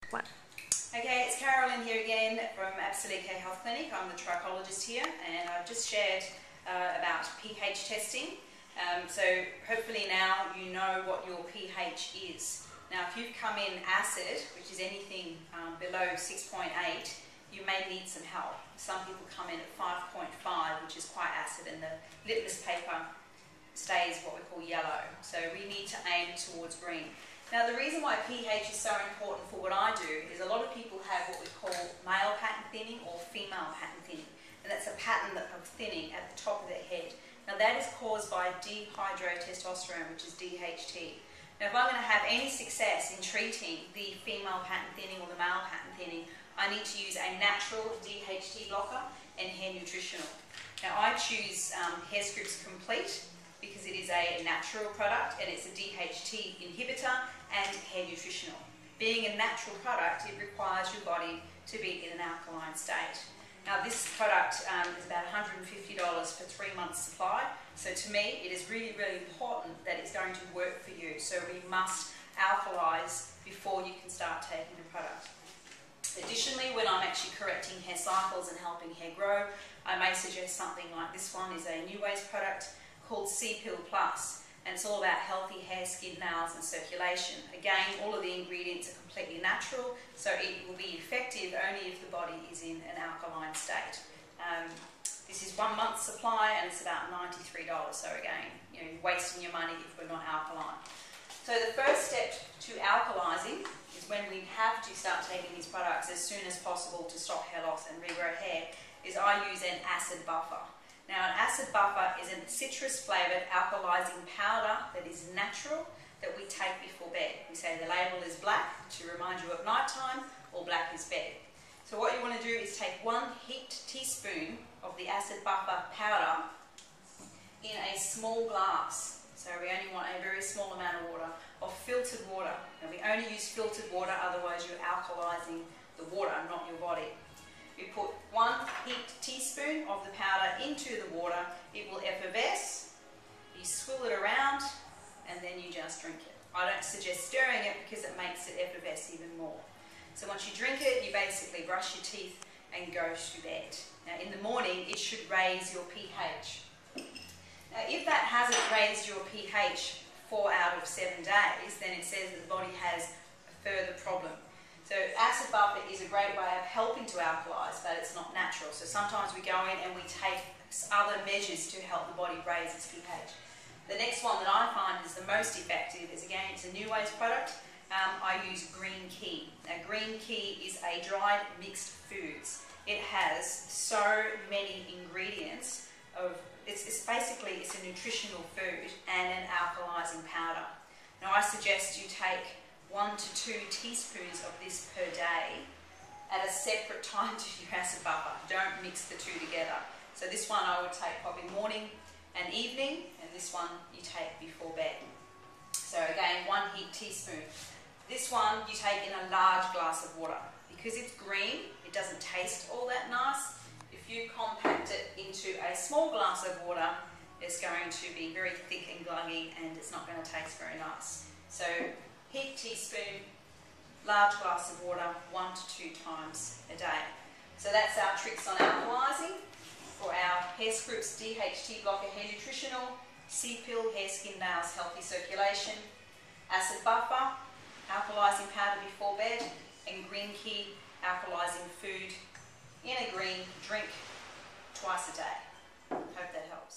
What? Okay, it's Carolyn here again from Absolique Health Clinic. I'm the trichologist here, and I've just shared about pH testing. So hopefully now you know what your pH is. Now if you've come in acid, which is anything below 6.8, you may need some help. Some people come in at 5.5, which is quite acid, and the litmus paper stays what we call yellow. So we need to aim towards green. Now the reason why pH is so important for what I do is a lot of people have what we call male pattern thinning or female pattern thinning. And that's a pattern of thinning at the top of their head. Now that is caused by dihydrotestosterone, which is DHT. Now if I'm going to have any success in treating the female pattern thinning or the male pattern thinning, I need to use a natural DHT blocker and hair nutritional. Now I choose Hair Scripts Complete because it is a natural product and it's a DHT inhibitor and hair nutritional. Being a natural product, it requires your body to be in an alkaline state. Now this product is about $150 for 3 months supply, so to me it is really, really important that it's going to work for you. So we must alkalize before you can start taking the product. Additionally, when I'm actually correcting hair cycles and helping hair grow, I may suggest something like this one is a Neways product called C-Pill Plus, and it's all about healthy hair, skin, nails and circulation. Again, all of the ingredients are completely natural, so it will be effective only if the body is in an alkaline state. This is 1 month's supply and it's about $93, so again, you're wasting your money if we're not alkaline. So the first step to alkalizing is when we have to start taking these products as soon as possible to stop hair loss and regrow hair, is I use an acid buffer. Now an acid buffer is a citrus flavoured alkalizing powder that is natural that we take before bed. We say the label is black to remind you of night time, or black is bed. So what you want to do is take 1 heaped teaspoon of the acid buffer powder in a small glass. So we only want a very small amount of water, of filtered water. And we only use filtered water, otherwise you're alkalizing the water, not your body. You put 1 heaped teaspoon of the powder into the water, it will effervesce, you swill it around, and then you just drink it. I don't suggest stirring it because it makes it effervesce even more. So once you drink it, you basically brush your teeth and go to bed. Now in the morning, it should raise your pH. Now if that hasn't raised your pH 4 out of 7 days, then it says that the body has a further problem. So acid buffer is a great way of helping to alkalize, but it's not natural. So sometimes we go in and we take other measures to help the body raise its pH. The next one that I find is the most effective is, again, it's a Neways product. I use Green Qi. Now Green Qi is a dried mixed foods. It has so many ingredients it's a nutritional food and an alkalizing powder. Now I suggest you take 1 to 2 teaspoons of this per day at a separate time to your acid buffer. Don't mix the two together. So this one I would take probably morning and evening, and this one you take before bed. So again, 1 heaped teaspoon. This one you take in a large glass of water. Because it's green, it doesn't taste all that nice. If you compact it into a small glass of water, it's going to be very thick and gluggy and it's not going to taste very nice. So heaped teaspoon, large glass of water, 1 to 2 times a day. So that's our tricks on alkalizing. For our Hair Scripts DHT blocker hair nutritional, C-Pill, hair, skin, nails, healthy circulation, acid buffer, alkalizing powder before bed, and Green Qi, alkalizing food in a green drink twice a day. Hope that helps.